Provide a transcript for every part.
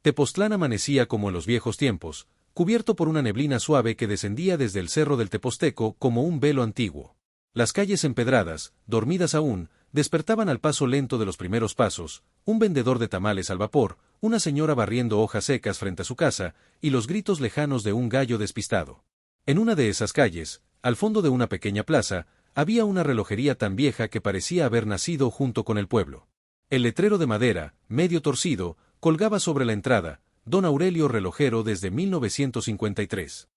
Tepoztlán amanecía como en los viejos tiempos, cubierto por una neblina suave que descendía desde el cerro del Teposteco como un velo antiguo. Las calles empedradas, dormidas aún, despertaban al paso lento de los primeros pasos, un vendedor de tamales al vapor, una señora barriendo hojas secas frente a su casa, y los gritos lejanos de un gallo despistado. En una de esas calles, al fondo de una pequeña plaza, había una relojería tan vieja que parecía haber nacido junto con el pueblo. El letrero de madera, medio torcido, colgaba sobre la entrada, Don Aurelio relojero desde 1953.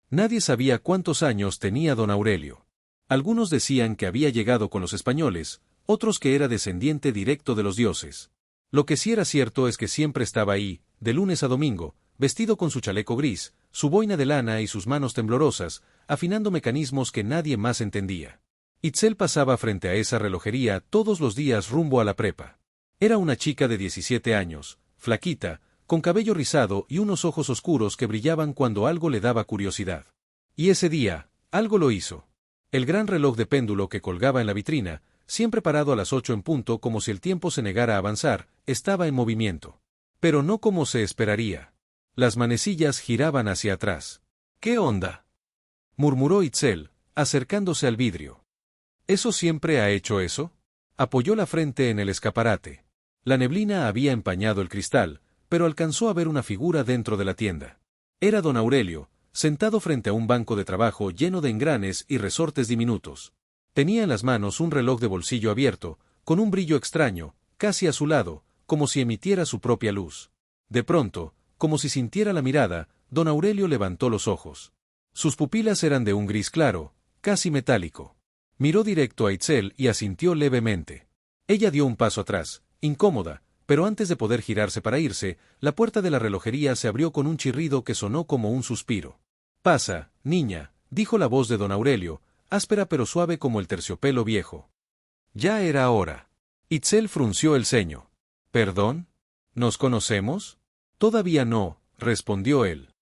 Nadie sabía cuántos años tenía Don Aurelio. Algunos decían que había llegado con los españoles, otros que era descendiente directo de los dioses. Lo que sí era cierto es que siempre estaba ahí, de lunes a domingo, vestido con su chaleco gris, su boina de lana y sus manos temblorosas, afinando mecanismos que nadie más entendía. Itzel pasaba frente a esa relojería todos los días rumbo a la prepa. Era una chica de 17 años, flaquita, con cabello rizado y unos ojos oscuros que brillaban cuando algo le daba curiosidad. Y ese día, algo lo hizo. El gran reloj de péndulo que colgaba en la vitrina, siempre parado a las 8 en punto como si el tiempo se negara a avanzar, estaba en movimiento. Pero no como se esperaría. Las manecillas giraban hacia atrás. ¿Qué onda?, murmuró Itzel, acercándose al vidrio. ¿Eso siempre ha hecho eso? Apoyó la frente en el escaparate. La neblina había empañado el cristal, pero alcanzó a ver una figura dentro de la tienda. Era Don Aurelio, sentado frente a un banco de trabajo lleno de engranes y resortes diminutos. Tenía en las manos un reloj de bolsillo abierto, con un brillo extraño, casi azulado, como si emitiera su propia luz. De pronto, como si sintiera la mirada, Don Aurelio levantó los ojos. Sus pupilas eran de un gris claro, casi metálico. Miró directo a Itzel y asintió levemente. Ella dio un paso atrás, incómoda, pero antes de poder girarse para irse, la puerta de la relojería se abrió con un chirrido que sonó como un suspiro. «Pasa, niña», dijo la voz de Don Aurelio, áspera pero suave como el terciopelo viejo. Ya era hora. Itzel frunció el ceño. «¿Perdón? ¿Nos conocemos?» «Todavía no», respondió él.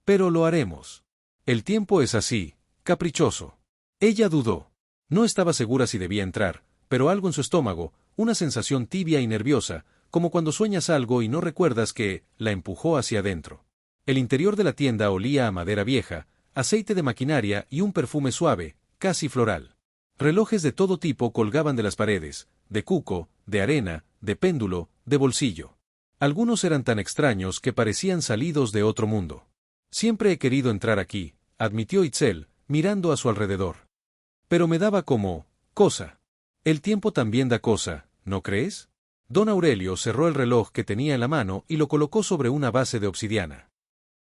«Pero lo haremos. El tiempo es así, caprichoso». Ella dudó. No estaba segura si debía entrar, pero algo en su estómago, una sensación tibia y nerviosa, como cuando sueñas algo y no recuerdas que, la empujó hacia adentro. El interior de la tienda olía a madera vieja, aceite de maquinaria y un perfume suave, casi floral. Relojes de todo tipo colgaban de las paredes, de cuco, de arena, de péndulo, de bolsillo. Algunos eran tan extraños que parecían salidos de otro mundo. «Siempre he querido entrar aquí», admitió Itzel, mirando a su alrededor. «Pero me daba como cosa. El tiempo también da cosa, ¿no crees?» Don Aurelio cerró el reloj que tenía en la mano y lo colocó sobre una base de obsidiana.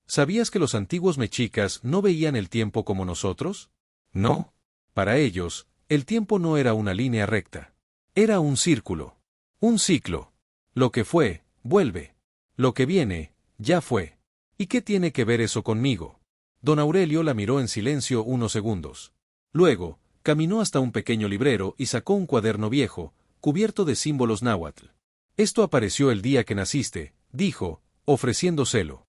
¿Sabías que los antiguos mexicas no veían el tiempo como nosotros? No. Para ellos, el tiempo no era una línea recta. Era un círculo. Un ciclo. Lo que fue, vuelve. Lo que viene, ya fue. ¿Y qué tiene que ver eso conmigo? Don Aurelio la miró en silencio unos segundos. Luego, caminó hasta un pequeño librero y sacó un cuaderno viejo, cubierto de símbolos náhuatl. «Esto apareció el día que naciste», dijo, ofreciéndoselo.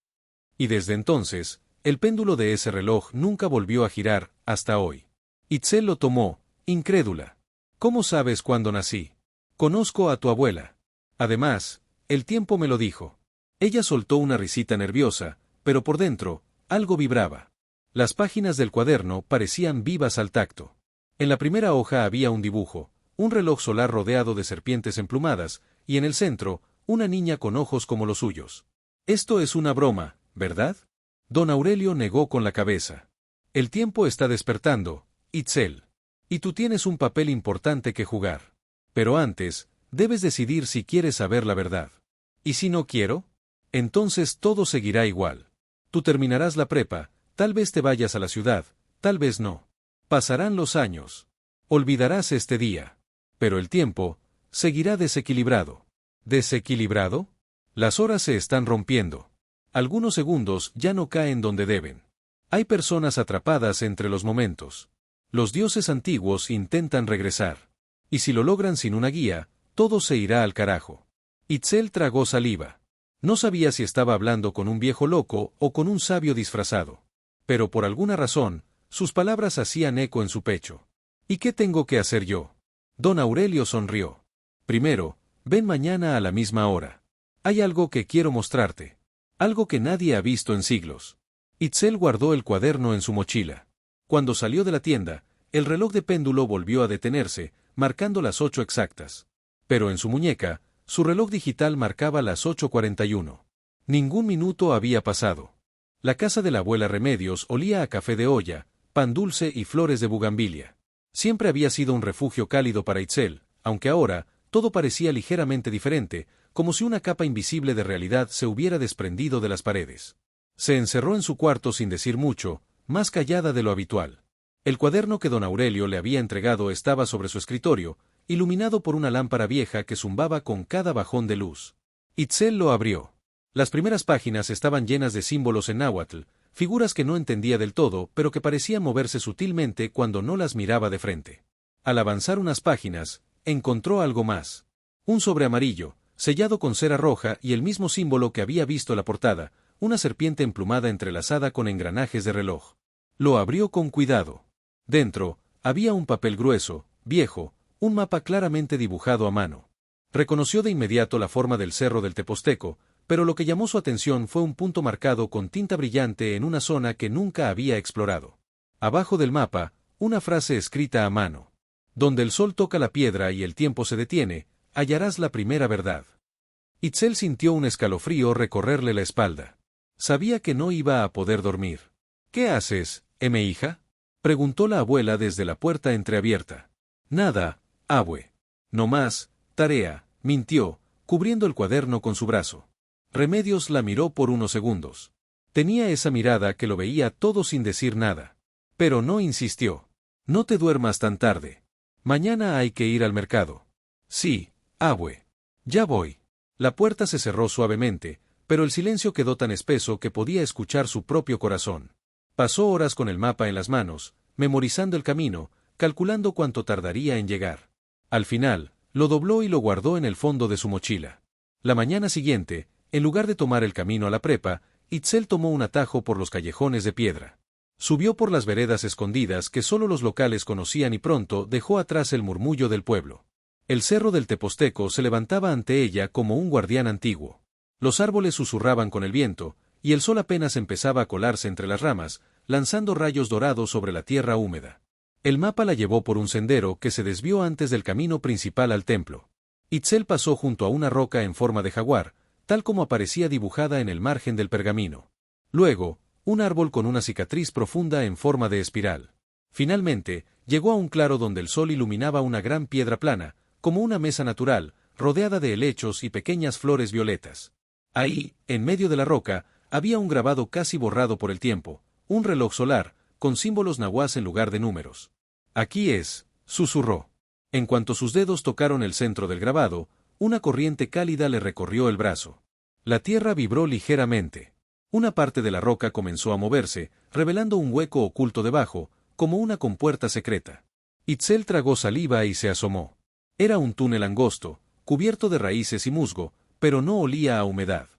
Y desde entonces, el péndulo de ese reloj nunca volvió a girar, hasta hoy. Itzel lo tomó, incrédula. «¿Cómo sabes cuándo nací?» «Conozco a tu abuela. Además, el tiempo me lo dijo». Ella soltó una risita nerviosa, pero por dentro, algo vibraba. Las páginas del cuaderno parecían vivas al tacto. En la primera hoja había un dibujo, un reloj solar rodeado de serpientes emplumadas, y en el centro, una niña con ojos como los suyos. «Esto es una broma, ¿verdad?» Don Aurelio negó con la cabeza. «El tiempo está despertando, Itzel. Y tú tienes un papel importante que jugar. Pero antes, debes decidir si quieres saber la verdad. ¿Y si no quiero? Entonces todo seguirá igual. Tú terminarás la prepa, tal vez te vayas a la ciudad, tal vez no. Pasarán los años. Olvidarás este día. Pero el tiempo seguirá desequilibrado». ¿Desequilibrado? Las horas se están rompiendo. Algunos segundos ya no caen donde deben. Hay personas atrapadas entre los momentos. Los dioses antiguos intentan regresar. Y si lo logran sin una guía, todo se irá al carajo. Itzel tragó saliva. No sabía si estaba hablando con un viejo loco o con un sabio disfrazado. Pero por alguna razón, sus palabras hacían eco en su pecho. ¿Y qué tengo que hacer yo? Don Aurelio sonrió. «Primero, ven mañana a la misma hora. Hay algo que quiero mostrarte». Algo que nadie ha visto en siglos. Itzel guardó el cuaderno en su mochila. Cuando salió de la tienda, el reloj de péndulo volvió a detenerse, marcando las 8 exactas. Pero en su muñeca, su reloj digital marcaba las 8:41. Ningún minuto había pasado. La casa de la abuela Remedios olía a café de olla, pan dulce y flores de bugambilia. Siempre había sido un refugio cálido para Itzel, aunque ahora, todo parecía ligeramente diferente, como si una capa invisible de realidad se hubiera desprendido de las paredes. Se encerró en su cuarto sin decir mucho, más callada de lo habitual. El cuaderno que don Aurelio le había entregado estaba sobre su escritorio, iluminado por una lámpara vieja que zumbaba con cada bajón de luz. Itzel lo abrió. Las primeras páginas estaban llenas de símbolos en náhuatl, figuras que no entendía del todo, pero que parecían moverse sutilmente cuando no las miraba de frente. Al avanzar unas páginas, encontró algo más. Un sobre amarillo, sellado con cera roja y el mismo símbolo que había visto en la portada, una serpiente emplumada entrelazada con engranajes de reloj. Lo abrió con cuidado. Dentro, había un papel grueso, viejo, un mapa claramente dibujado a mano. Reconoció de inmediato la forma del cerro del Teposteco, pero lo que llamó su atención fue un punto marcado con tinta brillante en una zona que nunca había explorado. Abajo del mapa, una frase escrita a mano. Donde el sol toca la piedra y el tiempo se detiene, hallarás la primera verdad. Itzel sintió un escalofrío recorrerle la espalda. Sabía que no iba a poder dormir. ¿Qué haces, hija? Preguntó la abuela desde la puerta entreabierta. Nada, abue. No más, tarea, mintió, cubriendo el cuaderno con su brazo. Remedios la miró por unos segundos. Tenía esa mirada que lo veía todo sin decir nada. Pero no insistió. No te duermas tan tarde. Mañana hay que ir al mercado. Sí, abue. Ya voy. La puerta se cerró suavemente, pero el silencio quedó tan espeso que podía escuchar su propio corazón. Pasó horas con el mapa en las manos, memorizando el camino, calculando cuánto tardaría en llegar. Al final, lo dobló y lo guardó en el fondo de su mochila. La mañana siguiente, en lugar de tomar el camino a la prepa, Itzel tomó un atajo por los callejones de piedra. Subió por las veredas escondidas que solo los locales conocían y pronto dejó atrás el murmullo del pueblo. El cerro del Teposteco se levantaba ante ella como un guardián antiguo. Los árboles susurraban con el viento, y el sol apenas empezaba a colarse entre las ramas, lanzando rayos dorados sobre la tierra húmeda. El mapa la llevó por un sendero que se desvió antes del camino principal al templo. Itzel pasó junto a una roca en forma de jaguar, tal como aparecía dibujada en el margen del pergamino. Luego, un árbol con una cicatriz profunda en forma de espiral. Finalmente, llegó a un claro donde el sol iluminaba una gran piedra plana, como una mesa natural, rodeada de helechos y pequeñas flores violetas. Ahí, en medio de la roca, había un grabado casi borrado por el tiempo, un reloj solar, con símbolos nahuas en lugar de números. Aquí es, susurró. En cuanto sus dedos tocaron el centro del grabado, una corriente cálida le recorrió el brazo. La tierra vibró ligeramente. Una parte de la roca comenzó a moverse, revelando un hueco oculto debajo, como una compuerta secreta. Itzel tragó saliva y se asomó. Era un túnel angosto, cubierto de raíces y musgo, pero no olía a humedad.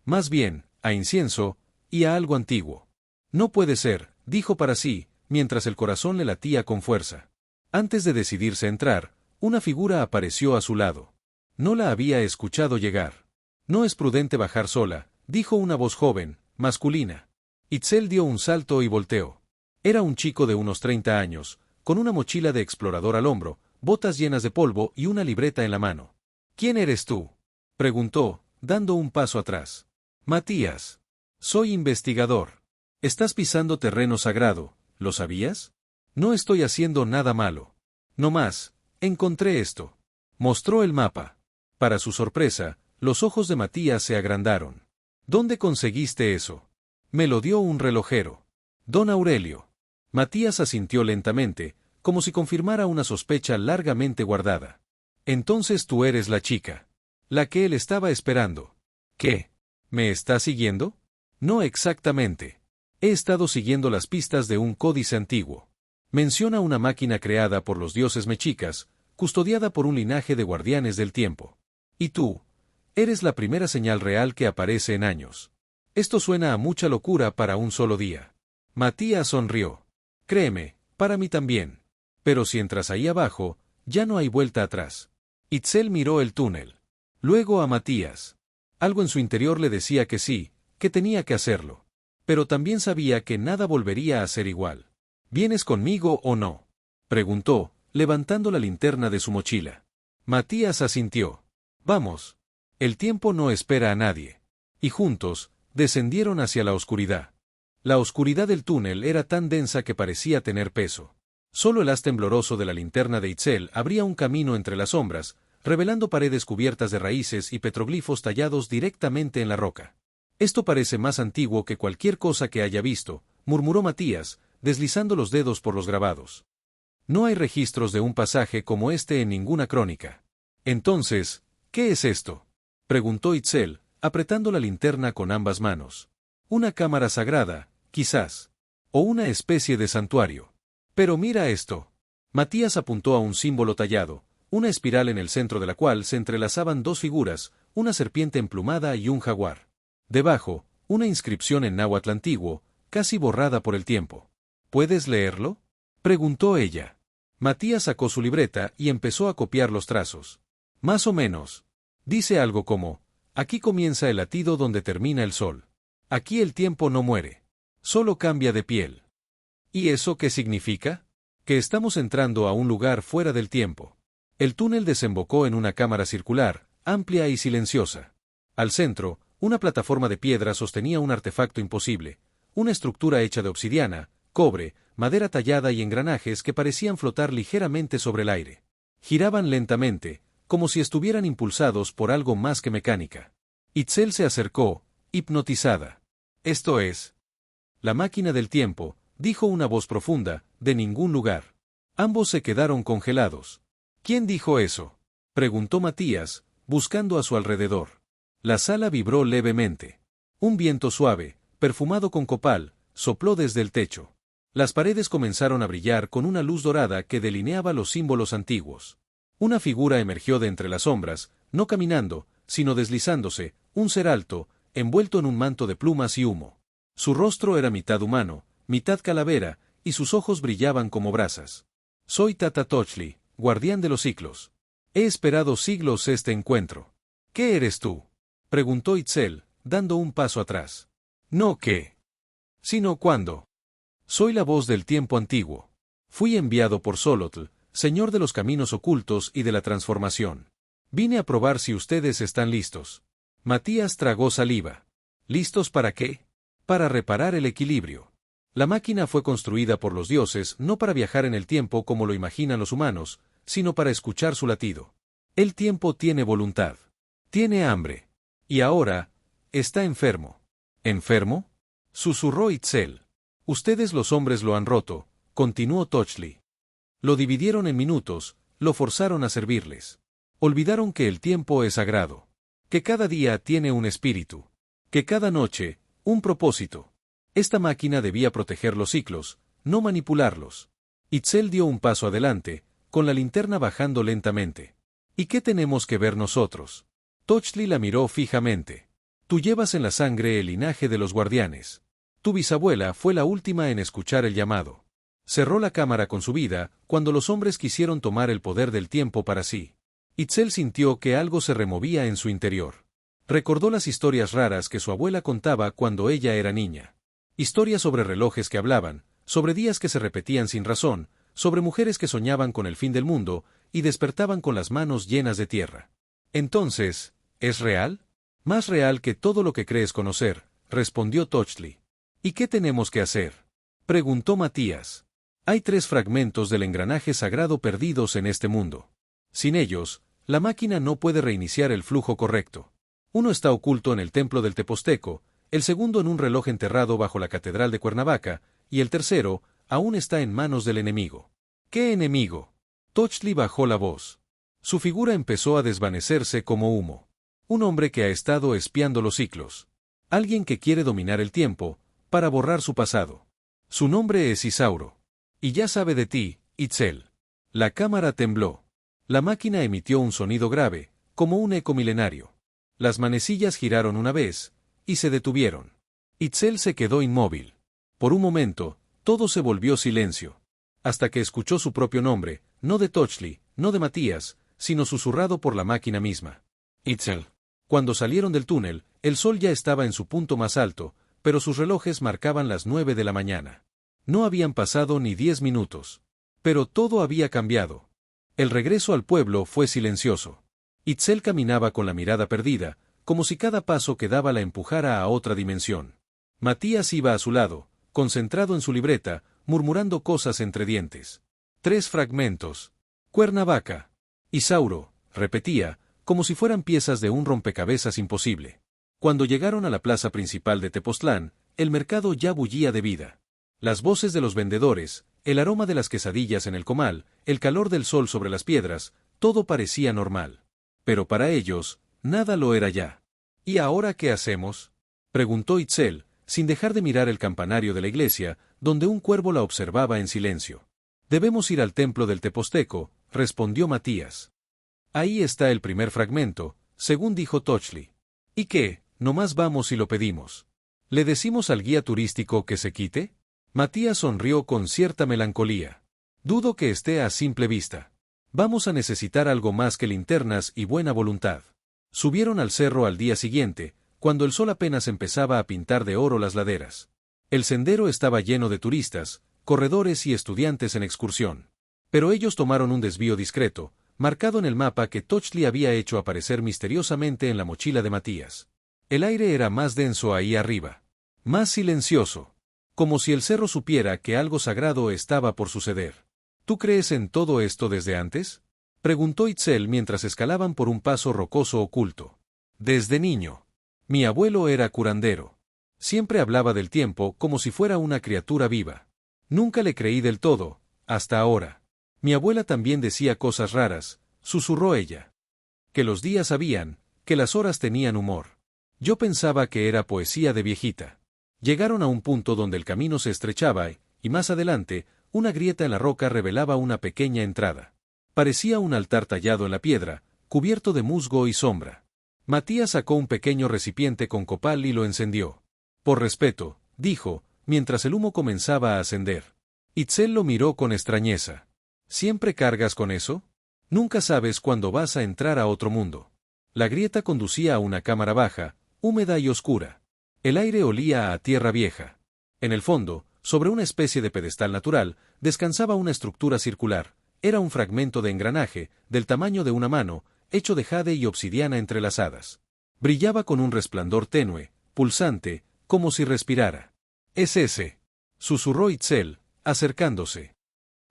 Más bien, a incienso, y a algo antiguo. No puede ser, dijo para sí, mientras el corazón le latía con fuerza. Antes de decidirse a entrar, una figura apareció a su lado. No la había escuchado llegar. No es prudente bajar sola, dijo una voz joven, masculina. Itzel dio un salto y volteó. Era un chico de unos 30 años, con una mochila de explorador al hombro, botas llenas de polvo y una libreta en la mano. ¿Quién eres tú?, preguntó, dando un paso atrás. Matías. Soy investigador. Estás pisando terreno sagrado, ¿lo sabías? No estoy haciendo nada malo. No más, encontré esto. Mostró el mapa. Para su sorpresa, los ojos de Matías se agrandaron. ¿Dónde conseguiste eso? Me lo dio un relojero. Don Aurelio. Matías asintió lentamente, como si confirmara una sospecha largamente guardada. Entonces tú eres la chica. La que él estaba esperando. ¿Qué? ¿Me está siguiendo? No exactamente. He estado siguiendo las pistas de un códice antiguo. Menciona una máquina creada por los dioses mexicas, custodiada por un linaje de guardianes del tiempo. Y tú, eres la primera señal real que aparece en años. Esto suena a mucha locura para un solo día. Matías sonrió. Créeme, para mí también. Pero si entras ahí abajo, ya no hay vuelta atrás. Itzel miró el túnel. Luego a Matías. Algo en su interior le decía que sí, que tenía que hacerlo. Pero también sabía que nada volvería a ser igual. ¿Vienes conmigo o no?, preguntó, levantando la linterna de su mochila. Matías asintió. Vamos. El tiempo no espera a nadie. Y juntos, descendieron hacia la oscuridad. La oscuridad del túnel era tan densa que parecía tener peso. Solo el haz tembloroso de la linterna de Itzel abría un camino entre las sombras, revelando paredes cubiertas de raíces y petroglifos tallados directamente en la roca. Esto parece más antiguo que cualquier cosa que haya visto, murmuró Matías, deslizando los dedos por los grabados. No hay registros de un pasaje como este en ninguna crónica. Entonces, ¿qué es esto?, preguntó Itzel, apretando la linterna con ambas manos. Una cámara sagrada, quizás. O una especie de santuario. Pero mira esto. Matías apuntó a un símbolo tallado, una espiral en el centro de la cual se entrelazaban dos figuras, una serpiente emplumada y un jaguar. Debajo, una inscripción en náhuatl antiguo, casi borrada por el tiempo. ¿Puedes leerlo?, preguntó ella. Matías sacó su libreta y empezó a copiar los trazos. Más o menos. Dice algo como: aquí comienza el latido donde termina el sol. Aquí el tiempo no muere. Solo cambia de piel. ¿Y eso qué significa? Que estamos entrando a un lugar fuera del tiempo. El túnel desembocó en una cámara circular, amplia y silenciosa. Al centro, una plataforma de piedra sostenía un artefacto imposible, una estructura hecha de obsidiana, cobre, madera tallada y engranajes que parecían flotar ligeramente sobre el aire. Giraban lentamente, como si estuvieran impulsados por algo más que mecánica. Itzel se acercó, hipnotizada. Esto es la máquina del tiempo, dijo una voz profunda, de ningún lugar. Ambos se quedaron congelados. ¿Quién dijo eso?, preguntó Matías, buscando a su alrededor. La sala vibró levemente. Un viento suave, perfumado con copal, sopló desde el techo. Las paredes comenzaron a brillar con una luz dorada que delineaba los símbolos antiguos. Una figura emergió de entre las sombras, no caminando, sino deslizándose, un ser alto, envuelto en un manto de plumas y humo. Su rostro era mitad humano, mitad calavera, y sus ojos brillaban como brasas. Soy Tata Tochli, guardián de los ciclos. He esperado siglos este encuentro. ¿Qué eres tú?, preguntó Itzel, dando un paso atrás. No qué, sino cuándo. Soy la voz del tiempo antiguo. Fui enviado por Xolotl, señor de los caminos ocultos y de la transformación. Vine a probar si ustedes están listos. Matías tragó saliva. ¿Listos para qué? Para reparar el equilibrio. La máquina fue construida por los dioses no para viajar en el tiempo como lo imaginan los humanos, sino para escuchar su latido. El tiempo tiene voluntad. Tiene hambre. Y ahora, está enfermo. ¿Enfermo?, susurró Itzel. Ustedes los hombres lo han roto, continuó Tochli. Lo dividieron en minutos, lo forzaron a servirles. Olvidaron que el tiempo es sagrado. Que cada día tiene un espíritu. Que cada noche, un propósito. Esta máquina debía proteger los ciclos, no manipularlos. Itzel dio un paso adelante, con la linterna bajando lentamente. ¿Y qué tenemos que ver nosotros? Tochli la miró fijamente. Tú llevas en la sangre el linaje de los guardianes. Tu bisabuela fue la última en escuchar el llamado. Cerró la cámara con su vida cuando los hombres quisieron tomar el poder del tiempo para sí. Itzel sintió que algo se removía en su interior. Recordó las historias raras que su abuela contaba cuando ella era niña. Historias sobre relojes que hablaban, sobre días que se repetían sin razón, sobre mujeres que soñaban con el fin del mundo y despertaban con las manos llenas de tierra. Entonces, ¿es real? Más real que todo lo que crees conocer, respondió Tochli. ¿Y qué tenemos que hacer?, preguntó Matías. Hay 3 fragmentos del engranaje sagrado perdidos en este mundo. Sin ellos, la máquina no puede reiniciar el flujo correcto. Uno está oculto en el templo del Teposteco, el segundo en un reloj enterrado bajo la catedral de Cuernavaca, y el tercero, aún está en manos del enemigo. ¿Qué enemigo? Tochli bajó la voz. Su figura empezó a desvanecerse como humo. Un hombre que ha estado espiando los ciclos. Alguien que quiere dominar el tiempo, para borrar su pasado. Su nombre es Isauro. Y ya sabe de ti, Itzel. La cámara tembló. La máquina emitió un sonido grave, como un eco milenario. Las manecillas giraron una vez, y se detuvieron. Itzel se quedó inmóvil. Por un momento, todo se volvió silencio. Hasta que escuchó su propio nombre, no de Tochli, no de Matías, sino susurrado por la máquina misma. Itzel. Cuando salieron del túnel, El sol ya estaba en su punto más alto, pero sus relojes marcaban las 9 de la mañana. No habían pasado ni 10 minutos. Pero todo había cambiado. El regreso al pueblo fue silencioso. Itzel caminaba con la mirada perdida, como si cada paso que daba la empujara a otra dimensión. Matías iba a su lado, concentrado en su libreta, murmurando cosas entre dientes. 3 fragmentos. Cuernavaca. Isauro, repetía, como si fueran piezas de un rompecabezas imposible. Cuando llegaron a la plaza principal de Tepoztlán, el mercado ya bullía de vida. Las voces de los vendedores, el aroma de las quesadillas en el comal, el calor del sol sobre las piedras, todo parecía normal. Pero para ellos, nada lo era ya. ¿Y ahora qué hacemos?, preguntó Itzel, sin dejar de mirar el campanario de la iglesia, donde un cuervo la observaba en silencio. Debemos ir al templo del Teposteco, respondió Matías. Ahí está el primer fragmento, según dijo Tochtli. ¿Y qué? Nomás vamos y lo pedimos. ¿Le decimos al guía turístico que se quite? Matías sonrió con cierta melancolía. Dudo que esté a simple vista. Vamos a necesitar algo más que linternas y buena voluntad. Subieron al cerro al día siguiente, cuando el sol apenas empezaba a pintar de oro las laderas. El sendero estaba lleno de turistas, corredores y estudiantes en excursión. Pero ellos tomaron un desvío discreto, marcado en el mapa que Tochtli había hecho aparecer misteriosamente en la mochila de Matías. El aire era más denso ahí arriba. Más silencioso. Como si el cerro supiera que algo sagrado estaba por suceder. ¿Tú crees en todo esto desde antes?, preguntó Itzel mientras escalaban por un paso rocoso oculto. Desde niño. Mi abuelo era curandero. Siempre hablaba del tiempo como si fuera una criatura viva. Nunca le creí del todo, hasta ahora. Mi abuela también decía cosas raras, susurró ella. Que los días sabían, que las horas tenían humor. Yo pensaba que era poesía de viejita. Llegaron a un punto donde el camino se estrechaba y más adelante, una grieta en la roca revelaba una pequeña entrada. Parecía un altar tallado en la piedra, cubierto de musgo y sombra. Matías sacó un pequeño recipiente con copal y lo encendió. Por respeto, dijo, mientras el humo comenzaba a ascender. Itzel lo miró con extrañeza. ¿Siempre cargas con eso? Nunca sabes cuándo vas a entrar a otro mundo. La grieta conducía a una cámara baja, húmeda y oscura. El aire olía a tierra vieja. En el fondo, sobre una especie de pedestal natural, descansaba una estructura circular. Era un fragmento de engranaje, del tamaño de una mano, hecho de jade y obsidiana entrelazadas. Brillaba con un resplandor tenue, pulsante, como si respirara. «Es ese», susurró Itzel, acercándose.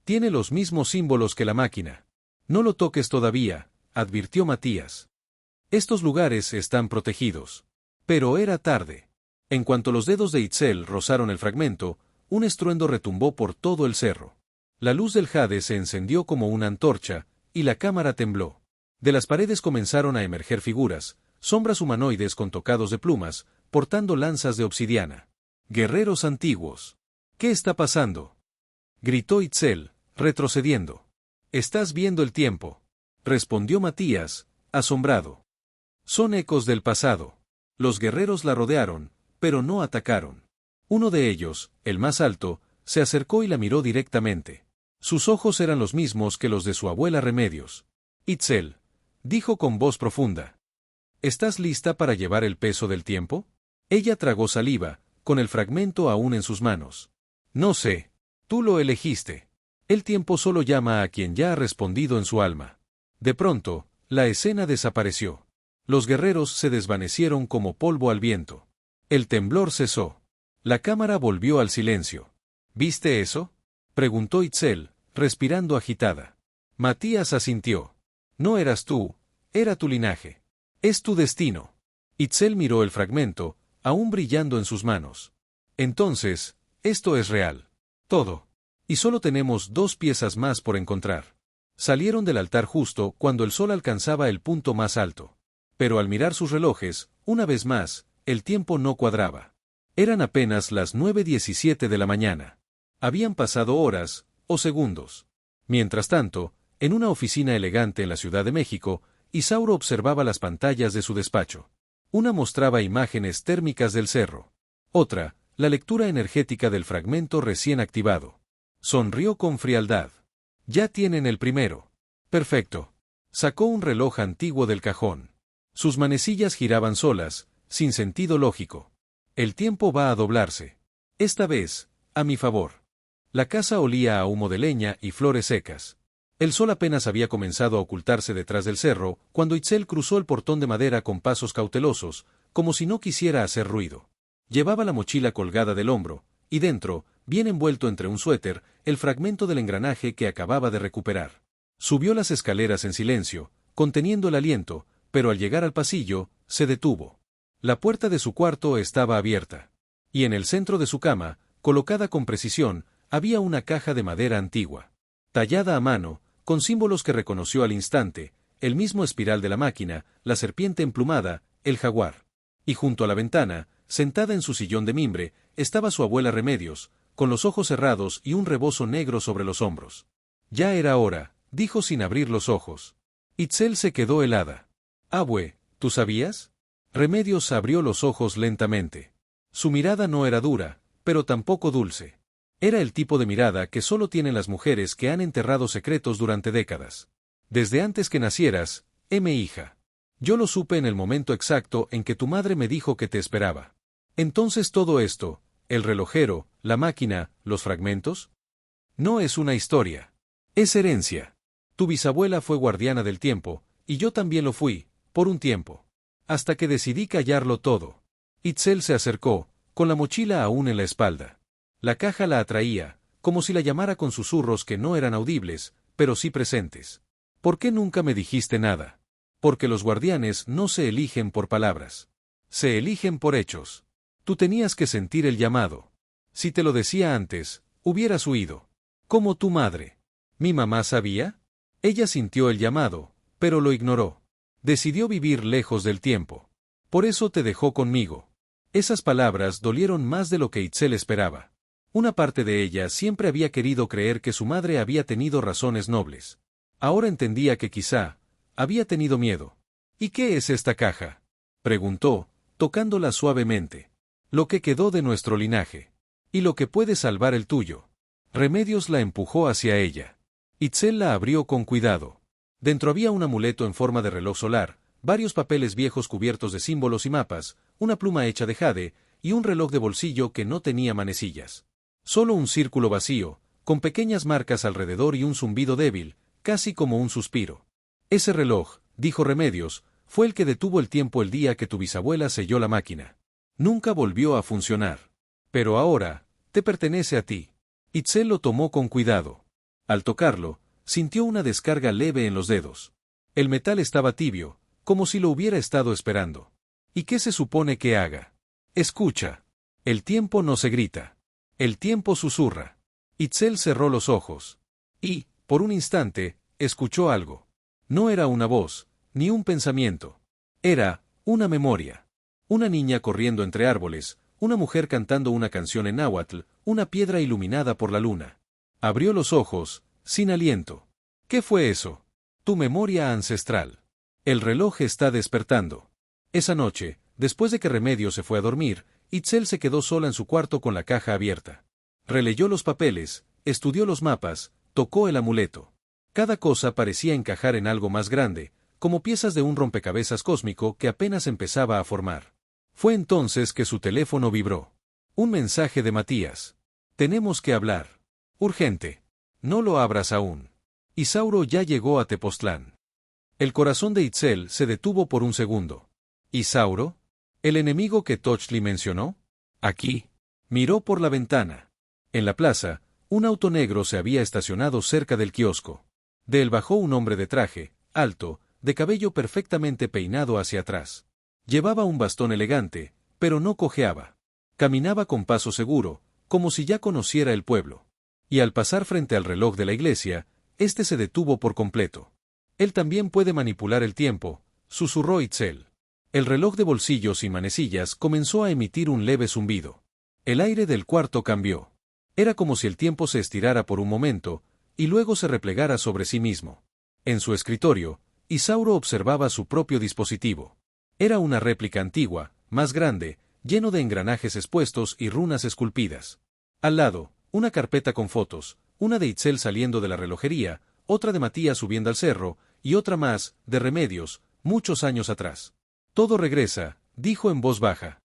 «Tiene los mismos símbolos que la máquina». «No lo toques todavía», advirtió Matías. «Estos lugares están protegidos». Pero era tarde. En cuanto los dedos de Itzel rozaron el fragmento, un estruendo retumbó por todo el cerro. La luz del jade se encendió como una antorcha, y la cámara tembló. De las paredes comenzaron a emerger figuras, sombras humanoides con tocados de plumas, portando lanzas de obsidiana. Guerreros antiguos. ¿Qué está pasando?, gritó Itzel, retrocediendo. «Estás viendo el tiempo», respondió Matías, asombrado. «Son ecos del pasado». Los guerreros la rodearon, pero no atacaron. Uno de ellos, el más alto, se acercó y la miró directamente. Sus ojos eran los mismos que los de su abuela Remedios. «Itzel», dijo con voz profunda. «¿Estás lista para llevar el peso del tiempo?». Ella tragó saliva, con el fragmento aún en sus manos. «No sé. Tú lo elegiste. El tiempo solo llama a quien ya ha respondido en su alma». De pronto, la escena desapareció. Los guerreros se desvanecieron como polvo al viento. El temblor cesó. La cámara volvió al silencio. «¿Viste eso?», preguntó Itzel, respirando agitada. Matías asintió. «No eras tú, era tu linaje. Es tu destino». Itzel miró el fragmento, aún brillando en sus manos. «Entonces, esto es real. Todo. Y solo tenemos 2 piezas más por encontrar». Salieron del altar justo cuando el sol alcanzaba el punto más alto. Pero al mirar sus relojes, una vez más, el tiempo no cuadraba. Eran apenas las 9:17 de la mañana. Habían pasado horas, o segundos. Mientras tanto, en una oficina elegante en la Ciudad de México, Isauro observaba las pantallas de su despacho. Una mostraba imágenes térmicas del cerro. Otra, la lectura energética del fragmento recién activado. Sonrió con frialdad. «Ya tienen el primero». «Perfecto». Sacó un reloj antiguo del cajón. Sus manecillas giraban solas, sin sentido lógico. El tiempo va a doblarse. Esta vez, a mi favor. La casa olía a humo de leña y flores secas. El sol apenas había comenzado a ocultarse detrás del cerro, cuando Itzel cruzó el portón de madera con pasos cautelosos, como si no quisiera hacer ruido. Llevaba la mochila colgada del hombro, y dentro, bien envuelto entre un suéter, el fragmento del engranaje que acababa de recuperar. Subió las escaleras en silencio, conteniendo el aliento, pero al llegar al pasillo, se detuvo. La puerta de su cuarto estaba abierta. Y en el centro de su cama, colocada con precisión, había una caja de madera antigua. Tallada a mano, con símbolos que reconoció al instante, el mismo espiral de la máquina, la serpiente emplumada, el jaguar. Y junto a la ventana, sentada en su sillón de mimbre, estaba su abuela Remedios, con los ojos cerrados y un rebozo negro sobre los hombros. Ya era hora, dijo sin abrir los ojos. Itzel se quedó helada. Abue, ¿tú sabías? Remedios abrió los ojos lentamente. Su mirada no era dura, pero tampoco dulce. Era el tipo de mirada que solo tienen las mujeres que han enterrado secretos durante décadas. Desde antes que nacieras, mi hija. Yo lo supe en el momento exacto en que tu madre me dijo que te esperaba. Entonces todo esto, el relojero, la máquina, los fragmentos, no es una historia. Es herencia. Tu bisabuela fue guardiana del tiempo, y yo también lo fui, por un tiempo. Hasta que decidí callarlo todo. Itzel se acercó, con la mochila aún en la espalda. La caja la atraía, como si la llamara con susurros que no eran audibles, pero sí presentes. ¿Por qué nunca me dijiste nada? Porque los guardianes no se eligen por palabras. Se eligen por hechos. Tú tenías que sentir el llamado. Si te lo decía antes, hubieras huido. Como tu madre. ¿Mi mamá sabía? Ella sintió el llamado, pero lo ignoró. Decidió vivir lejos del tiempo. Por eso te dejó conmigo. Esas palabras dolieron más de lo que Itzel esperaba. Una parte de ella siempre había querido creer que su madre había tenido razones nobles. Ahora entendía que quizá había tenido miedo. ¿Y qué es esta caja?, preguntó, tocándola suavemente. Lo que quedó de nuestro linaje. Y lo que puede salvar el tuyo. Remedios la empujó hacia ella. Itzel la abrió con cuidado. Dentro había un amuleto en forma de reloj solar, varios papeles viejos cubiertos de símbolos y mapas, una pluma hecha de jade, y un reloj de bolsillo que no tenía manecillas. Solo un círculo vacío, con pequeñas marcas alrededor y un zumbido débil, casi como un suspiro. Ese reloj, dijo Remedios, fue el que detuvo el tiempo el día que tu bisabuela selló la máquina. Nunca volvió a funcionar. Pero ahora, te pertenece a ti. Itzel lo tomó con cuidado. Al tocarlo, sintió una descarga leve en los dedos. El metal estaba tibio, como si lo hubiera estado esperando. ¿Y qué se supone que haga? Escucha. El tiempo no se grita. El tiempo susurra. Itzel cerró los ojos. Y, por un instante, escuchó algo. No era una voz, ni un pensamiento. Era una memoria. Una niña corriendo entre árboles, una mujer cantando una canción en náhuatl, una piedra iluminada por la luna. Abrió los ojos, sin aliento. ¿Qué fue eso? Tu memoria ancestral. El reloj está despertando. Esa noche, después de que Remedios se fue a dormir, Itzel se quedó sola en su cuarto con la caja abierta. Releyó los papeles, estudió los mapas, tocó el amuleto. Cada cosa parecía encajar en algo más grande, como piezas de un rompecabezas cósmico que apenas empezaba a formar. Fue entonces que su teléfono vibró. Un mensaje de Matías. Tenemos que hablar. Urgente. No lo abras aún. Isauro ya llegó a Tepoztlán. El corazón de Itzel se detuvo por un segundo. ¿Isauro? ¿El enemigo que Tochtli mencionó? Aquí. Miró por la ventana. En la plaza, un auto negro se había estacionado cerca del kiosco. De él bajó un hombre de traje, alto, de cabello perfectamente peinado hacia atrás. Llevaba un bastón elegante, pero no cojeaba. Caminaba con paso seguro, como si ya conociera el pueblo. Y al pasar frente al reloj de la iglesia, este se detuvo por completo. Él también puede manipular el tiempo, susurró Itzel. El reloj de bolsillo sin manecillas comenzó a emitir un leve zumbido. El aire del cuarto cambió. Era como si el tiempo se estirara por un momento, y luego se replegara sobre sí mismo. En su escritorio, Isauro observaba su propio dispositivo. Era una réplica antigua, más grande, lleno de engranajes expuestos y runas esculpidas. Al lado, una carpeta con fotos, una de Itzel saliendo de la relojería, otra de Matías subiendo al cerro, y otra más, de Remedios, muchos años atrás. Todo regresa, dijo en voz baja.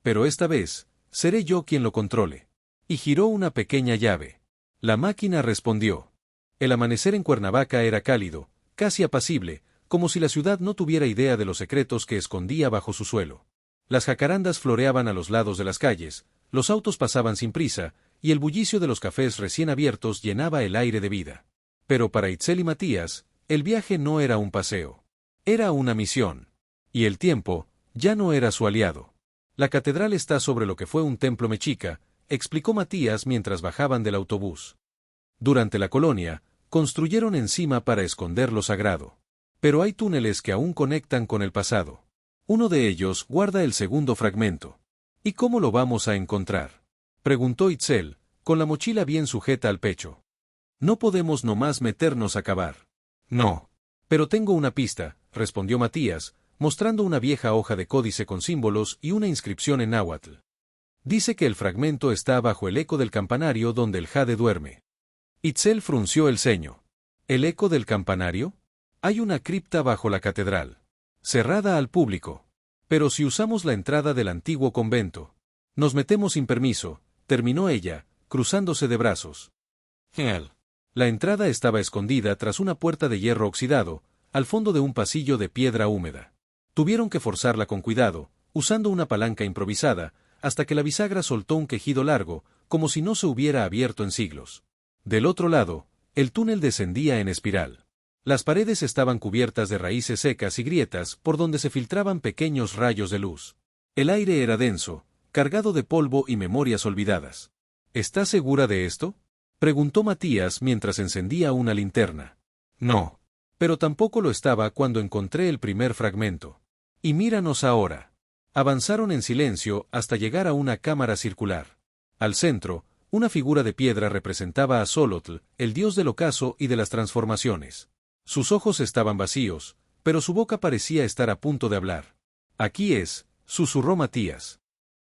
Pero esta vez, seré yo quien lo controle. Y giró una pequeña llave. La máquina respondió. El amanecer en Cuernavaca era cálido, casi apacible, como si la ciudad no tuviera idea de los secretos que escondía bajo su suelo. Las jacarandas floreaban a los lados de las calles, los autos pasaban sin prisa, y el bullicio de los cafés recién abiertos llenaba el aire de vida. Pero para Itzel y Matías, el viaje no era un paseo. Era una misión. Y el tiempo, ya no era su aliado. La catedral está sobre lo que fue un templo mexica, explicó Matías mientras bajaban del autobús. Durante la colonia, construyeron encima para esconder lo sagrado. Pero hay túneles que aún conectan con el pasado. Uno de ellos guarda el segundo fragmento. ¿Y cómo lo vamos a encontrar?, preguntó Itzel, con la mochila bien sujeta al pecho. No podemos nomás meternos a cavar. No. Pero tengo una pista, respondió Matías, mostrando una vieja hoja de códice con símbolos y una inscripción en náhuatl. Dice que el fragmento está bajo el eco del campanario donde el jade duerme. Itzel frunció el ceño. ¿El eco del campanario? Hay una cripta bajo la catedral. Cerrada al público. Pero si usamos la entrada del antiguo convento. Nos metemos sin permiso, terminó ella, cruzándose de brazos. Genial. La entrada estaba escondida tras una puerta de hierro oxidado, al fondo de un pasillo de piedra húmeda. Tuvieron que forzarla con cuidado, usando una palanca improvisada, hasta que la bisagra soltó un quejido largo, como si no se hubiera abierto en siglos. Del otro lado, el túnel descendía en espiral. Las paredes estaban cubiertas de raíces secas y grietas por donde se filtraban pequeños rayos de luz. El aire era denso, cargado de polvo y memorias olvidadas. ¿Estás segura de esto?, preguntó Matías mientras encendía una linterna. No. Pero tampoco lo estaba cuando encontré el primer fragmento. Y míranos ahora. Avanzaron en silencio hasta llegar a una cámara circular. Al centro, una figura de piedra representaba a Xolotl, el dios del ocaso y de las transformaciones. Sus ojos estaban vacíos, pero su boca parecía estar a punto de hablar. Aquí es, susurró Matías.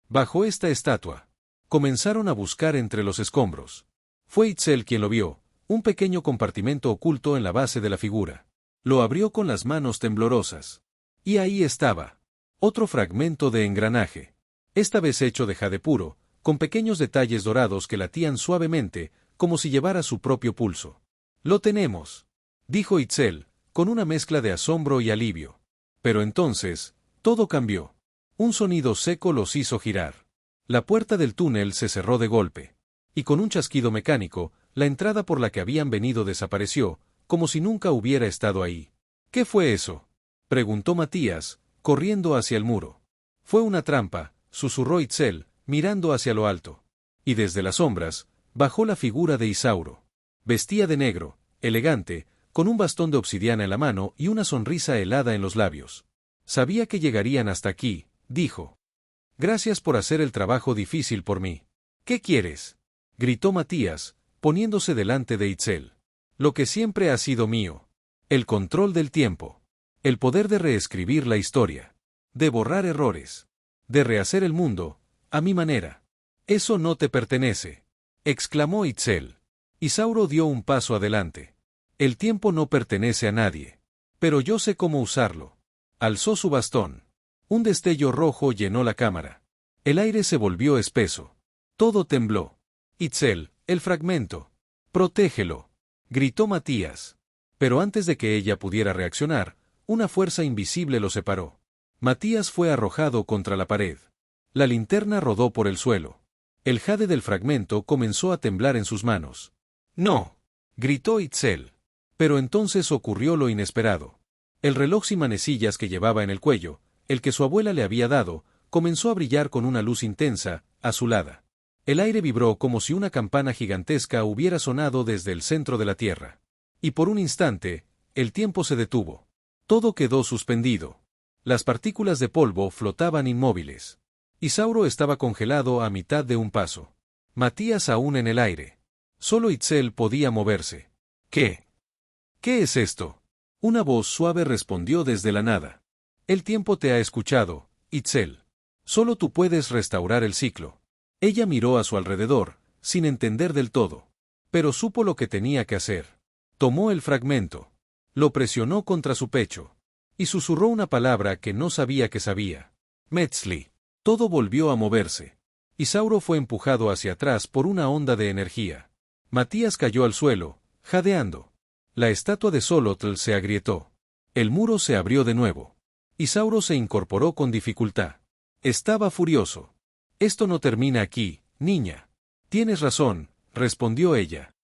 Bajo esta estatua. Comenzaron a buscar entre los escombros. Fue Itzel quien lo vio, un pequeño compartimento oculto en la base de la figura. Lo abrió con las manos temblorosas. Y ahí estaba. Otro fragmento de engranaje. Esta vez hecho de jade puro, con pequeños detalles dorados que latían suavemente, como si llevara su propio pulso. Lo tenemos, dijo Itzel, con una mezcla de asombro y alivio. Pero entonces, todo cambió. Un sonido seco los hizo girar. La puerta del túnel se cerró de golpe. Y con un chasquido mecánico, la entrada por la que habían venido desapareció, como si nunca hubiera estado ahí. ¿Qué fue eso?, preguntó Matías, corriendo hacia el muro. Fue una trampa, susurró Itzel, mirando hacia lo alto. Y desde las sombras, bajó la figura de Isauro. Vestía de negro, elegante, con un bastón de obsidiana en la mano y una sonrisa helada en los labios. Sabía que llegarían hasta aquí, dijo. Gracias por hacer el trabajo difícil por mí. ¿Qué quieres?, gritó Matías, poniéndose delante de Itzel. Lo que siempre ha sido mío. El control del tiempo. El poder de reescribir la historia. De borrar errores. De rehacer el mundo, a mi manera. Eso no te pertenece, exclamó Itzel. Isauro dio un paso adelante. El tiempo no pertenece a nadie. Pero yo sé cómo usarlo. Alzó su bastón. Un destello rojo llenó la cámara. El aire se volvió espeso. Todo tembló. Itzel, el fragmento. Protégelo, gritó Matías. Pero antes de que ella pudiera reaccionar, una fuerza invisible lo separó. Matías fue arrojado contra la pared. La linterna rodó por el suelo. El jade del fragmento comenzó a temblar en sus manos. ¡No!, gritó Itzel. Pero entonces ocurrió lo inesperado. El reloj sin manecillas que llevaba en el cuello, el que su abuela le había dado, comenzó a brillar con una luz intensa, azulada. El aire vibró como si una campana gigantesca hubiera sonado desde el centro de la tierra. Y por un instante, el tiempo se detuvo. Todo quedó suspendido. Las partículas de polvo flotaban inmóviles. Isauro estaba congelado a mitad de un paso. Matías aún en el aire. Solo Itzel podía moverse. ¿Qué? ¿Qué es esto?, una voz suave respondió desde la nada. El tiempo te ha escuchado, Itzel. Solo tú puedes restaurar el ciclo. Ella miró a su alrededor, sin entender del todo. Pero supo lo que tenía que hacer. Tomó el fragmento. Lo presionó contra su pecho. Y susurró una palabra que no sabía que sabía. Metzli. Todo volvió a moverse. Isauro fue empujado hacia atrás por una onda de energía. Matías cayó al suelo, jadeando. La estatua de Xolotl se agrietó. El muro se abrió de nuevo. Isauro se incorporó con dificultad. Estaba furioso. Esto no termina aquí, niña. Tienes razón, respondió ella.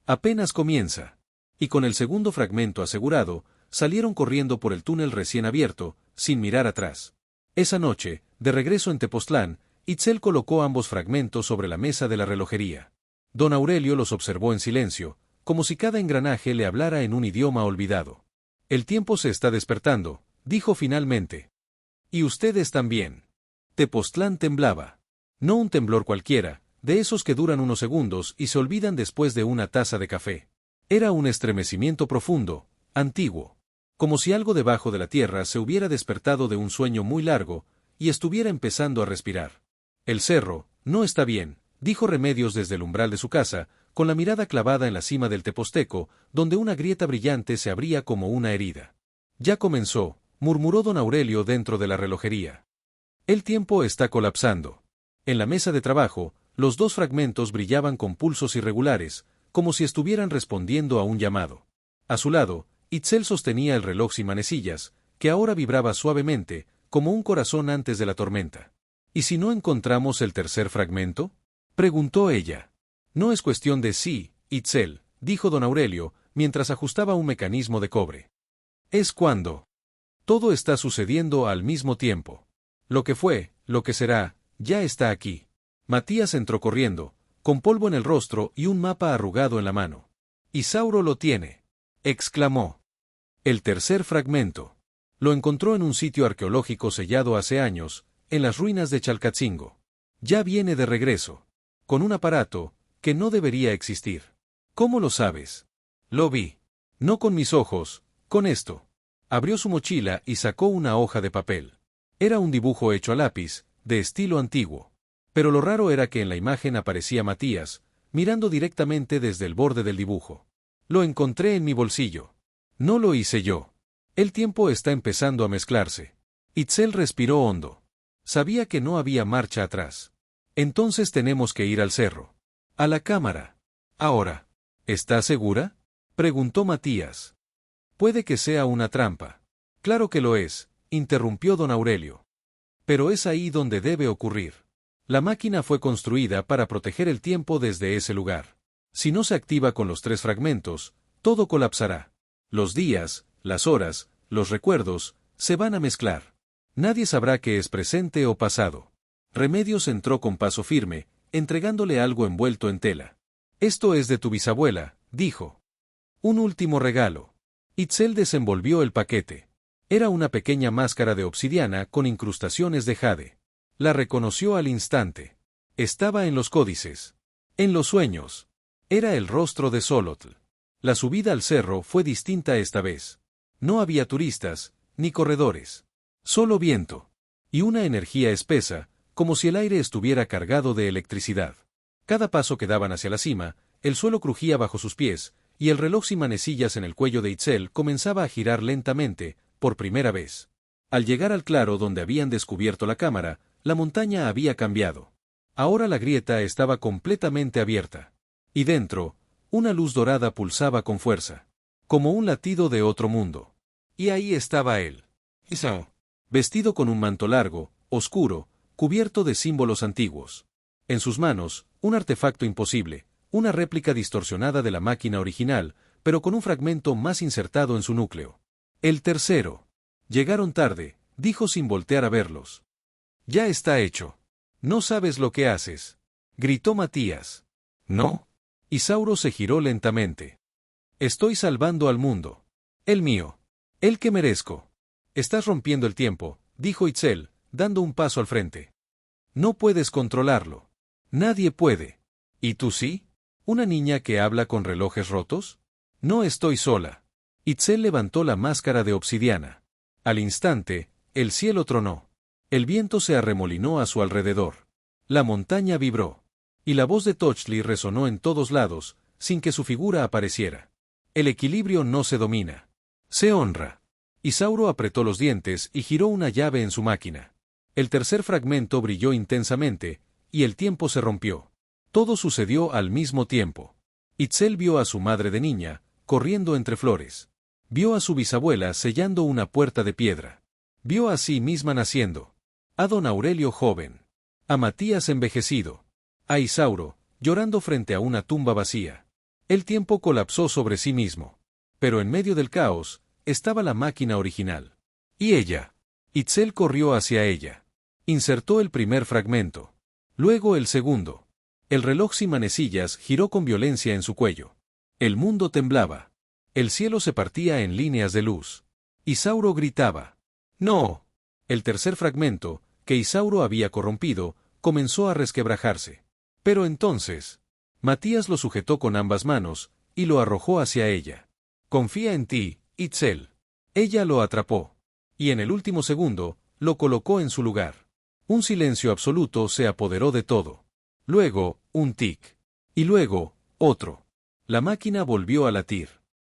Apenas comienza. Y con el segundo fragmento asegurado, salieron corriendo por el túnel recién abierto, sin mirar atrás. Esa noche, de regreso en Tepoztlán, Itzel colocó ambos fragmentos sobre la mesa de la relojería. Don Aurelio los observó en silencio, como si cada engranaje le hablara en un idioma olvidado. El tiempo se está despertando, dijo finalmente. Y ustedes también. Tepoztlán temblaba. No un temblor cualquiera, de esos que duran unos segundos y se olvidan después de una taza de café. Era un estremecimiento profundo, antiguo. Como si algo debajo de la tierra se hubiera despertado de un sueño muy largo, y estuviera empezando a respirar. El cerro, no está bien, dijo Remedios desde el umbral de su casa, con la mirada clavada en la cima del Teposteco, donde una grieta brillante se abría como una herida. Ya comenzó, murmuró don Aurelio dentro de la relojería. El tiempo está colapsando. En la mesa de trabajo, los dos fragmentos brillaban con pulsos irregulares, como si estuvieran respondiendo a un llamado. A su lado, Itzel sostenía el reloj sin manecillas, que ahora vibraba suavemente, como un corazón antes de la tormenta. ¿Y si no encontramos el tercer fragmento?, preguntó ella. No es cuestión de sí, Itzel, dijo don Aurelio, mientras ajustaba un mecanismo de cobre. Es cuando. Todo está sucediendo al mismo tiempo. Lo que fue, lo que será, ya está aquí. Matías entró corriendo, con polvo en el rostro y un mapa arrugado en la mano. Isauro lo tiene, exclamó. El tercer fragmento. Lo encontró en un sitio arqueológico sellado hace años, en las ruinas de Chalcatzingo. Ya viene de regreso. Con un aparato, que no debería existir. ¿Cómo lo sabes? Lo vi. No con mis ojos, con esto. Abrió su mochila y sacó una hoja de papel. Era un dibujo hecho a lápiz, de estilo antiguo. Pero lo raro era que en la imagen aparecía Matías, mirando directamente desde el borde del dibujo. Lo encontré en mi bolsillo. No lo hice yo. El tiempo está empezando a mezclarse. Itzel respiró hondo. Sabía que no había marcha atrás. Entonces tenemos que ir al cerro. A la cámara. Ahora. ¿Estás segura?, preguntó Matías. Puede que sea una trampa. Claro que lo es, interrumpió don Aurelio. Pero es ahí donde debe ocurrir. La máquina fue construida para proteger el tiempo desde ese lugar. Si no se activa con los tres fragmentos, todo colapsará. Los días, las horas, los recuerdos, se van a mezclar. Nadie sabrá qué es presente o pasado. Remedios entró con paso firme, entregándole algo envuelto en tela. Esto es de tu bisabuela, dijo. Un último regalo. Itzel desenvolvió el paquete. Era una pequeña máscara de obsidiana con incrustaciones de jade. La reconoció al instante. Estaba en los códices. En los sueños. Era el rostro de Xolotl. La subida al cerro fue distinta esta vez. No había turistas, ni corredores. Solo viento. Y una energía espesa, como si el aire estuviera cargado de electricidad. Cada paso que daban hacia la cima, el suelo crujía bajo sus pies, y el reloj sin manecillas en el cuello de Itzel comenzaba a girar lentamente, por primera vez. Al llegar al claro donde habían descubierto la cámara, la montaña había cambiado. Ahora la grieta estaba completamente abierta. Y dentro, una luz dorada pulsaba con fuerza. Como un latido de otro mundo. Y ahí estaba él. Isao. Vestido con un manto largo, oscuro, cubierto de símbolos antiguos. En sus manos, un artefacto imposible, una réplica distorsionada de la máquina original, pero con un fragmento más insertado en su núcleo. El tercero. Llegaron tarde, dijo sin voltear a verlos. Ya está hecho. No sabes lo que haces, gritó Matías. ¿No? Isauro se giró lentamente. Estoy salvando al mundo. El mío. El que merezco. Estás rompiendo el tiempo, dijo Itzel, dando un paso al frente. No puedes controlarlo. Nadie puede. ¿Y tú sí? ¿Una niña que habla con relojes rotos? No estoy sola. Itzel levantó la máscara de obsidiana. Al instante, el cielo tronó. El viento se arremolinó a su alrededor. La montaña vibró. Y la voz de Tochtli resonó en todos lados, sin que su figura apareciera. El equilibrio no se domina. Se honra. Isauro apretó los dientes y giró una llave en su máquina. El tercer fragmento brilló intensamente, y el tiempo se rompió. Todo sucedió al mismo tiempo. Itzel vio a su madre de niña, corriendo entre flores. Vio a su bisabuela sellando una puerta de piedra. Vio a sí misma naciendo. A don Aurelio joven. A Matías envejecido. A Isauro, llorando frente a una tumba vacía. El tiempo colapsó sobre sí mismo. Pero en medio del caos, estaba la máquina original. Y ella. Itzel corrió hacia ella. Insertó el primer fragmento. Luego el segundo. El reloj sin manecillas giró con violencia en su cuello. El mundo temblaba. El cielo se partía en líneas de luz. Isauro gritaba. ¡No! El tercer fragmento, que Isauro había corrompido, comenzó a resquebrajarse. Pero entonces, Matías lo sujetó con ambas manos, y lo arrojó hacia ella. Confía en ti, Itzel. Ella lo atrapó. Y en el último segundo, lo colocó en su lugar. Un silencio absoluto se apoderó de todo. Luego, un tic. Y luego, otro. La máquina volvió a latir.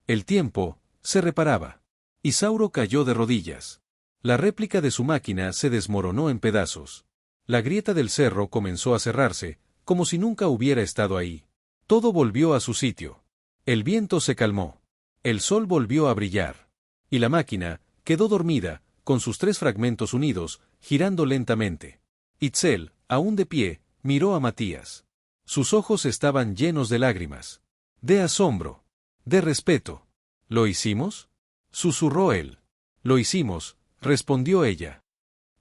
El tiempo se reparaba. Isauro cayó de rodillas. La réplica de su máquina se desmoronó en pedazos. La grieta del cerro comenzó a cerrarse, como si nunca hubiera estado ahí. Todo volvió a su sitio. El viento se calmó. El sol volvió a brillar. Y la máquina quedó dormida, con sus tres fragmentos unidos, girando lentamente. Itzel, aún de pie, miró a Matías. Sus ojos estaban llenos de lágrimas. De asombro. De respeto. ¿Lo hicimos? Susurró él. Lo hicimos, respondió ella.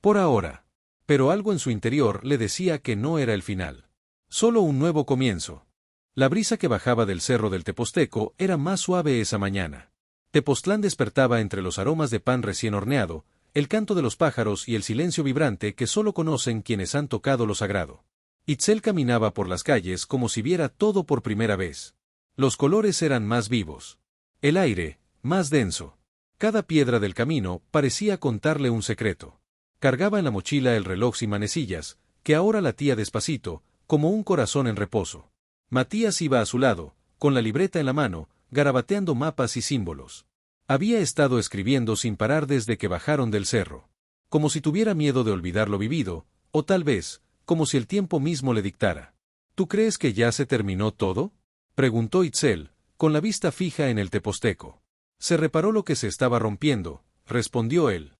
Por ahora. Pero algo en su interior le decía que no era el final. Solo un nuevo comienzo. La brisa que bajaba del cerro del Teposteco era más suave esa mañana. Tepoztlán despertaba entre los aromas de pan recién horneado, el canto de los pájaros y el silencio vibrante que solo conocen quienes han tocado lo sagrado. Itzel caminaba por las calles como si viera todo por primera vez. Los colores eran más vivos. El aire, más denso. Cada piedra del camino parecía contarle un secreto. Cargaba en la mochila el reloj sin manecillas, que ahora latía despacito, como un corazón en reposo. Matías iba a su lado, con la libreta en la mano, garabateando mapas y símbolos. Había estado escribiendo sin parar desde que bajaron del cerro. Como si tuviera miedo de olvidar lo vivido, o tal vez, como si el tiempo mismo le dictara. ¿Tú crees que ya se terminó todo?, preguntó Itzel, con la vista fija en el Teposteco. Se reparó lo que se estaba rompiendo, respondió él.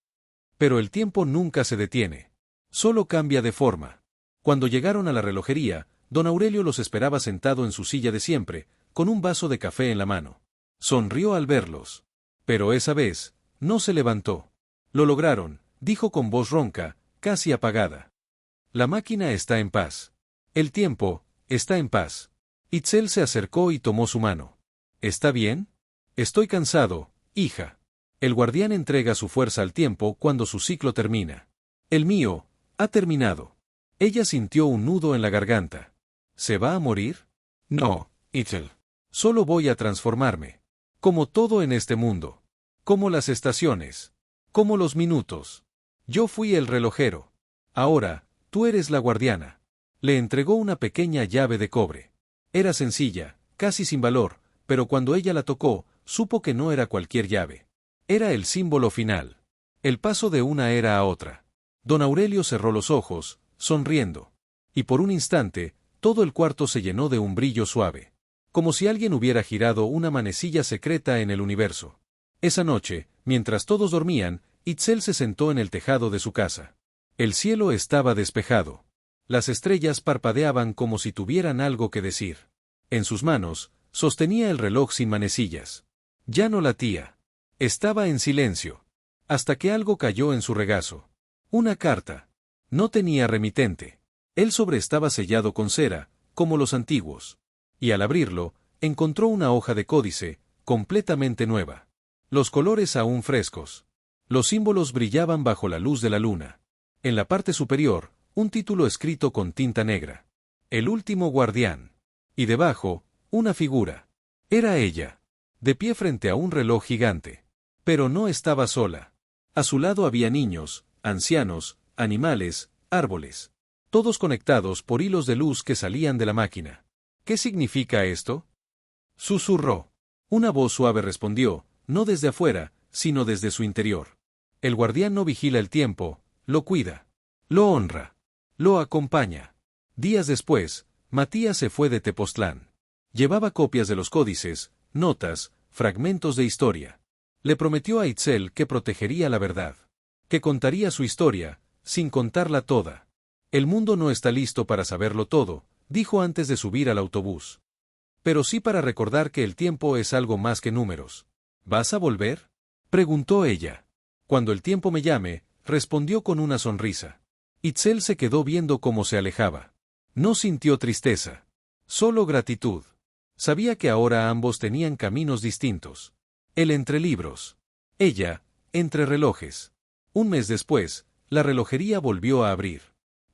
Pero el tiempo nunca se detiene. Solo cambia de forma. Cuando llegaron a la relojería, don Aurelio los esperaba sentado en su silla de siempre, con un vaso de café en la mano. Sonrió al verlos. Pero esa vez, no se levantó. Lo lograron, dijo con voz ronca, casi apagada. La máquina está en paz. El tiempo está en paz. Itzel se acercó y tomó su mano. ¿Está bien? Estoy cansado, hija. El guardián entrega su fuerza al tiempo cuando su ciclo termina. El mío ha terminado. Ella sintió un nudo en la garganta. ¿Se va a morir? No, Itzel. Solo voy a transformarme. Como todo en este mundo. Como las estaciones. Como los minutos. Yo fui el relojero. Ahora, tú eres la guardiana. Le entregó una pequeña llave de cobre. Era sencilla, casi sin valor, pero cuando ella la tocó, supo que no era cualquier llave. Era el símbolo final. El paso de una era a otra. Don Aurelio cerró los ojos, sonriendo. Y por un instante, todo el cuarto se llenó de un brillo suave. Como si alguien hubiera girado una manecilla secreta en el universo. Esa noche, mientras todos dormían, Itzel se sentó en el tejado de su casa. El cielo estaba despejado. Las estrellas parpadeaban como si tuvieran algo que decir. En sus manos, sostenía el reloj sin manecillas. Ya no latía. Estaba en silencio. Hasta que algo cayó en su regazo. Una carta. No tenía remitente. El sobre estaba sellado con cera, como los antiguos. Y al abrirlo, encontró una hoja de códice, completamente nueva. Los colores aún frescos. Los símbolos brillaban bajo la luz de la luna. En la parte superior, un título escrito con tinta negra. El último guardián. Y debajo, una figura. Era ella. De pie frente a un reloj gigante. Pero no estaba sola. A su lado había niños, ancianos, animales, árboles. Todos conectados por hilos de luz que salían de la máquina. ¿Qué significa esto?, susurró. Una voz suave respondió, no desde afuera, sino desde su interior. El guardián no vigila el tiempo, lo cuida. Lo honra. Lo acompaña. Días después, Matías se fue de Tepoztlán. Llevaba copias de los códices, notas, fragmentos de historia. Le prometió a Itzel que protegería la verdad. Que contaría su historia, sin contarla toda. El mundo no está listo para saberlo todo, dijo antes de subir al autobús. Pero sí para recordar que el tiempo es algo más que números. ¿Vas a volver?, preguntó ella. Cuando el tiempo me llame, respondió con una sonrisa. Itzel se quedó viendo cómo se alejaba. No sintió tristeza. Solo gratitud. Sabía que ahora ambos tenían caminos distintos. Él entre libros. Ella, entre relojes. Un mes después, la relojería volvió a abrir.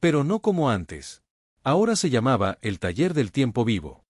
Pero no como antes. Ahora se llamaba el Taller del Tiempo Vivo.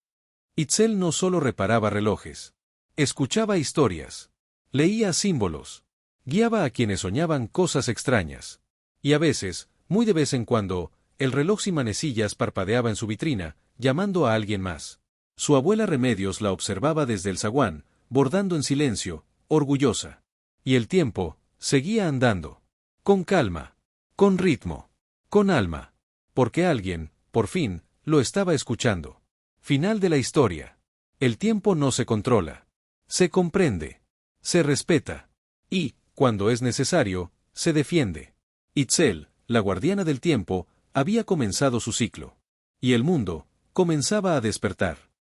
Itzel no solo reparaba relojes. Escuchaba historias. Leía símbolos. Guiaba a quienes soñaban cosas extrañas. Y a veces, muy de vez en cuando, el reloj sin manecillas parpadeaba en su vitrina, llamando a alguien más. Su abuela Remedios la observaba desde el zaguán, bordando en silencio, orgullosa. Y el tiempo seguía andando. Con calma. Con ritmo. Con alma. Porque alguien, por fin, lo estaba escuchando. Final de la historia. El tiempo no se controla. Se comprende. Se respeta. Y, cuando es necesario, se defiende. Itzel, la guardiana del tiempo, había comenzado su ciclo. Y el mundo comenzaba a despertar.